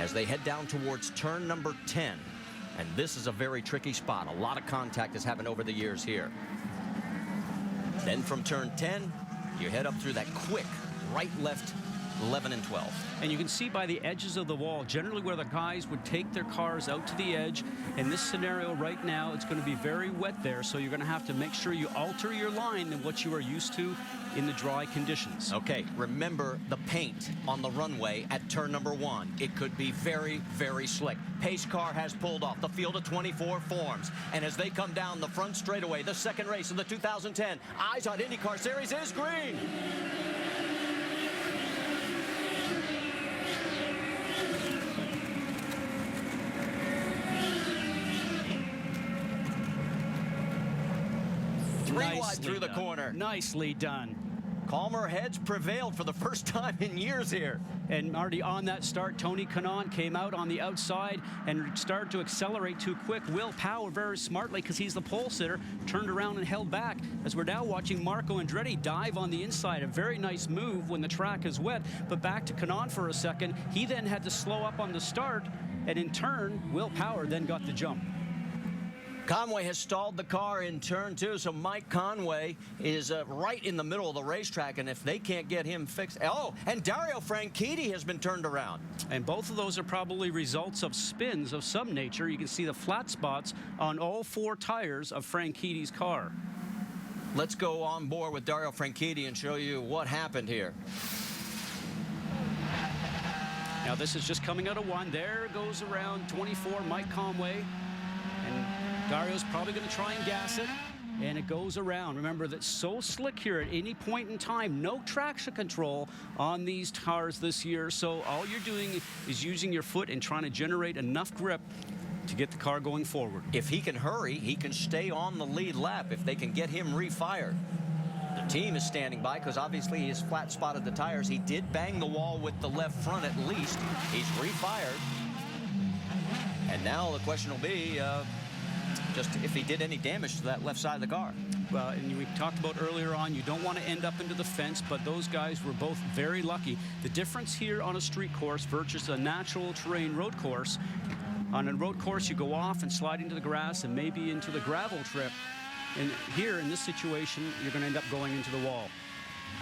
as they head down towards turn number 10. And this is a very tricky spot. A lot of contact has happened over the years here. Then from turn 10, you head up through that quick right, left, 11 and 12. And you can see by the edges of the wall, generally where the guys would take their cars out to the edge. In this scenario right now, it's going to be very wet there, so you're going to have to make sure you alter your line than what you are used to in the dry conditions. Okay, remember the paint on the runway at turn number 1. It could be very, very slick. Pace car has pulled off. The field of 24 forms. And as they come down the front straightaway, the second race of the 2010 IZOD IndyCar Series is green. Wide through the corner. Nicely done. Calmer heads prevailed for the first time in years here. And Marty, on that start, Tony Kanaan came out on the outside and started to accelerate too quick. Will Power very smartly, because he's the pole sitter, turned around and held back. As we're now watching Marco Andretti dive on the inside. A very nice move when the track is wet. But back to Kanaan for a second. He then had to slow up on the start. And in turn, Will Power then got the jump. Conway has stalled the car in turn 2, so Mike Conway is right in the middle of the racetrack, and if they can't get him fixed... Oh, and Dario Franchitti has been turned around. And both of those are probably results of spins of some nature. You can see the flat spots on all 4 tires of Franchitti's car. Let's go on board with Dario Franchitti and show you what happened here. Now this is just coming out of 1. There goes around 24, Mike Conway. And Dario's probably going to try and gas it, and it goes around. Remember, that's so slick here at any point in time. No traction control on these cars this year, so all you're doing is using your foot and trying to generate enough grip to get the car going forward. If he can hurry, he can stay on the lead lap if they can get him refired. The team is standing by because obviously he's flat-spotted the tires. He did bang the wall with the left front at least. He's refired. And now the question will be just if he did any damage to that left side of the car. Well, and we talked about earlier on, you don't want to end up into the fence, but those guys were both very lucky. The difference here on a street course versus a natural terrain road course, on a road course you go off and slide into the grass and maybe into the gravel trip. And here in this situation, you're going to end up going into the wall.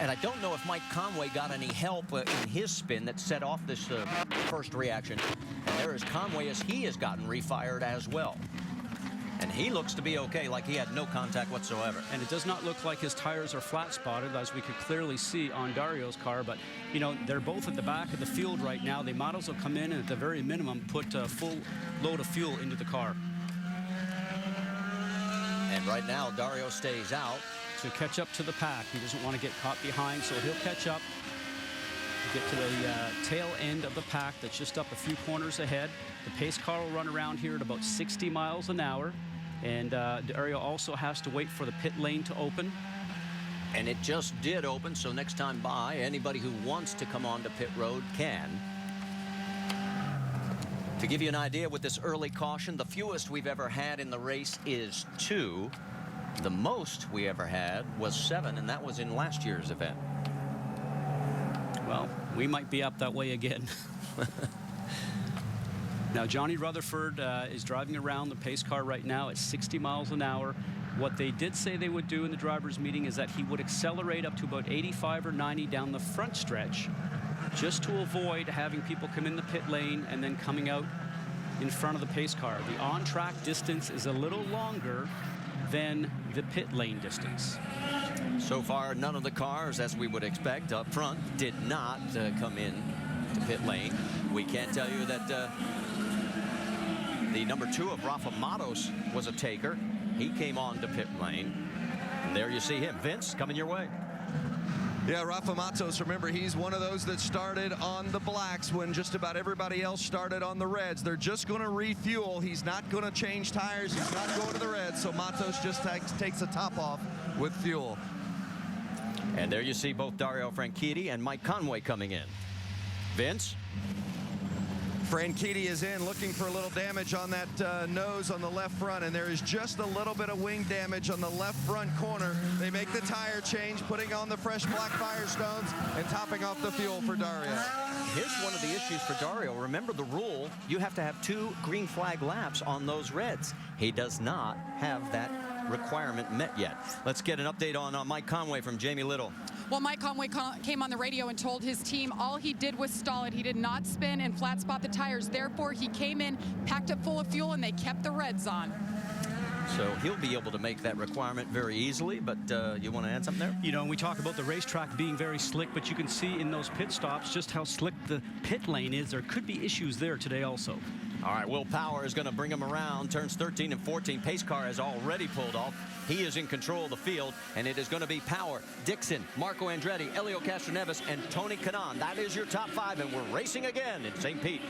And I don't know if Mike Conway got any help in his spin that set off this first reaction. And there is Conway as he has gotten refired as well. And he looks to be okay, like he had no contact whatsoever. And it does not look like his tires are flat spotted, as we could clearly see on Dario's car. But, you know, they're both at the back of the field right now. They might as well come in and at the very minimum put a full load of fuel into the car. And right now, Dario stays out. To catch up to the pack. He doesn't want to get caught behind, so he'll catch up. Get to the tail end of the pack that's just up a few corners ahead. The pace car will run around here at about 60 miles an hour. And Dario also has to wait for the pit lane to open. And it just did open, so next time by, anybody who wants to come onto pit road can. To give you an idea with this early caution, the fewest we've ever had in the race is 2. The most we ever had was 7, and that was in last year's event. Well, we might be up that way again. Now, Johnny Rutherford is driving around the pace car right now at 60 miles an hour. What they did say they would do in the drivers' meeting is that he would accelerate up to about 85 or 90 down the front stretch, just to avoid having people come in the pit lane and then coming out in front of the pace car. The on-track distance is a little longer than the pit lane distance. So far, none of the cars, as we would expect up front, did not come in to pit lane. We can't tell you that the number 2 of Rafa Matos was a taker. He came on to pit lane. And there you see him. Vince, coming your way. Yeah, Rafa Matos, remember, he's one of those that started on the blacks when just about everybody else started on the reds. They're just going to refuel. He's not going to change tires. He's not going to the reds. So Matos just takes the top off with fuel. And there you see both Dario Franchitti and Mike Conway coming in. Vince? Franchitti is in looking for a little damage on that nose on the left front, and there is just a little bit of wing damage on the left front corner. They make the tire change, putting on the fresh black Firestones and topping off the fuel for Dario. Here's one of the issues for Dario. Remember the rule, you have to have 2 green flag laps on those reds. He does not have that requirement met yet. Let's get an update on Mike Conway from Jamie Little. Well, Mike Conway came on the radio and told his team all he did was stall it. He did not spin and flat spot the tires. Therefore, he came in, packed up full of fuel, and they kept the reds on. So he'll be able to make that requirement very easily, but you want to add something there? You know, and we talk about the racetrack being very slick, but you can see in those pit stops just how slick the pit lane is. There could be issues there today also. All right, Will Power is going to bring him around. Turns 13 and 14. Pace car has already pulled off. He is in control of the field, and it is going to be Power, Dixon, Marco Andretti, Elio Castroneves, and Tony Kanaan. That is your top 5, and we're racing again in St. Pete.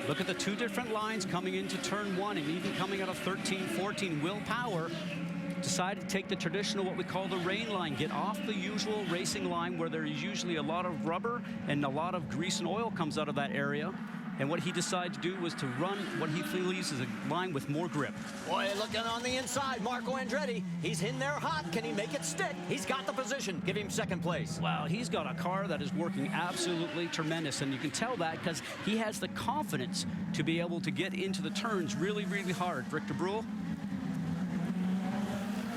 Look at the 2 different lines coming into turn 1 and even coming out of 13, 14. Will Power decided to take the traditional, what we call the rain line, get off the usual racing line where there is usually a lot of rubber and a lot of grease and oil comes out of that area. And what he decided to do was to run what he believes is a line with more grip. Boy, looking on the inside, Marco Andretti. He's in there hot. Can he make it stick? He's got the position. Give him second place. Wow, he's got a car that is working absolutely tremendous. And you can tell that because he has the confidence to be able to get into the turns really, really hard. Victor Brule?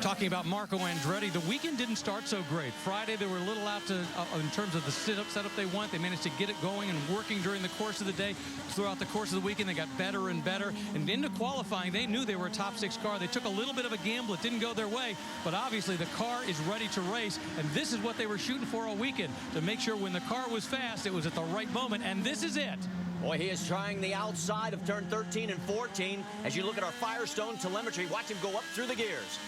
Talking about Marco Andretti, the weekend didn't start so great. Friday, they were a little out to, in terms of the setup they want. They managed to get it going and working during the course of the day. Throughout the course of the weekend, they got better and better. And into qualifying, they knew they were a top 6 car. They took a little bit of a gamble. It didn't go their way. But obviously, the car is ready to race. And this is what they were shooting for all weekend, to make sure when the car was fast, it was at the right moment. And this is it. Boy, he is trying the outside of turn 13 and 14. As you look at our Firestone telemetry, watch him go up through the gears.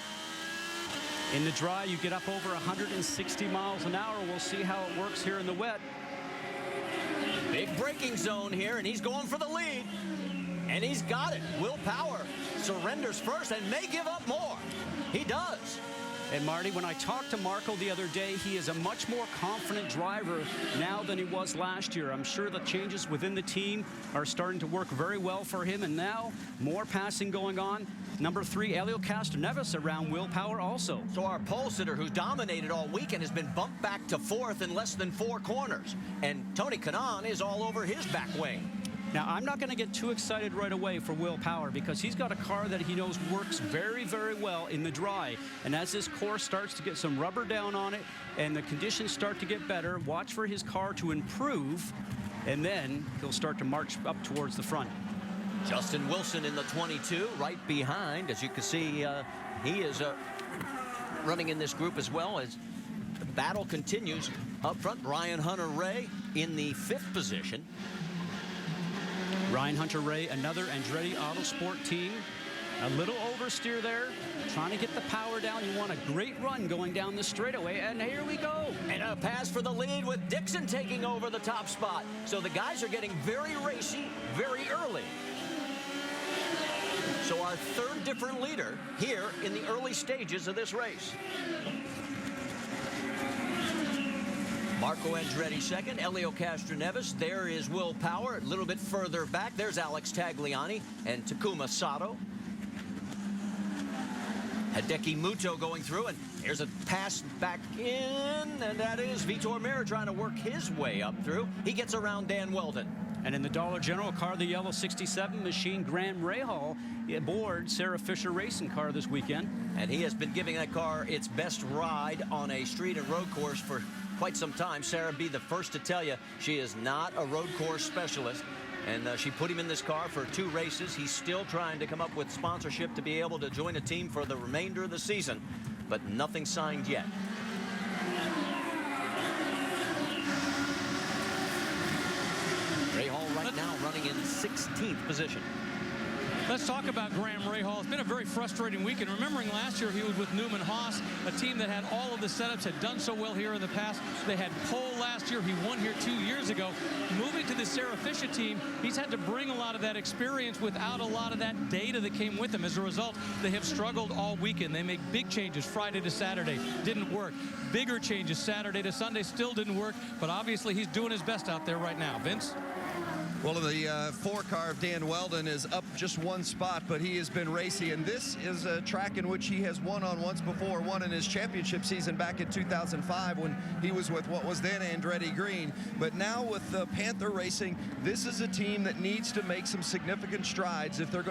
In the dry, you get up over 160 miles an hour. We'll see how it works here in the wet. Big braking zone here, and he's going for the lead. And he's got it. Will Power surrenders first and may give up more. He does. And Marty, when I talked to Marco the other day, he is a much more confident driver now than he was last year. I'm sure the changes within the team are starting to work very well for him. And now more passing going on. Number 3, Elio Castroneves around Will Power also. So our pole sitter, who dominated all weekend, has been bumped back to 4th in less than 4 corners. And Tony Kanaan is all over his back wing. Now, I'm not going to get too excited right away for Will Power because he's got a car that he knows works very, very well in the dry. And as this course starts to get some rubber down on it and the conditions start to get better, watch for his car to improve, and then he'll start to march up towards the front. Justin Wilson in the 22, right behind. As you can see, he is running in this group as well as the battle continues up front. Ryan Hunter-Ray in the 5th position. Ryan Hunter-Ray, another Andretti Autosport team. A little oversteer there, trying to get the power down. You want a great run going down the straightaway, and here we go. And a pass for the lead with Dixon taking over the top spot. So the guys are getting very racy very early. So our 3rd different leader here in the early stages of this race. Marco Andretti 2nd, Elio Castroneves. There is Will Power a little bit further back. There's Alex Tagliani and Takuma Sato. Hideki Muto going through, and there's a pass back in, and that is Vitor Meira trying to work his way up through. He gets around Dan Weldon. And in the Dollar General car, the yellow 67 machine, Graham Rahal aboard Sarah Fisher racing car this weekend. And he has been giving that car its best ride on a street and road course for quite some time. Sarah, be the first to tell you she is not a road course specialist. And she put him in this car for 2 races. He's still trying to come up with sponsorship to be able to join a team for the remainder of the season, but nothing signed yet. Rahal right now running in 16th position. Let's talk about Graham Rahal. It's been a very frustrating weekend. Remembering last year he was with Newman Haas, a team that had all of the setups, had done so well here in the past. They had pole last year. He won here 2 years ago. Moving to the Sarah Fisher team, he's had to bring a lot of that experience without a lot of that data that came with him. As a result, they have struggled all weekend. They make big changes Friday to Saturday. Didn't work. Bigger changes Saturday to Sunday. Still didn't work. But obviously he's doing his best out there right now. Vince? Well, the 4-car of Dan Weldon is up just one spot, but he has been racy, and this is a track in which he has won on once before, won in his championship season back in 2005 when he was with what was then Andretti Green. But now with Panther Racing, this is a team that needs to make some significant strides if they're going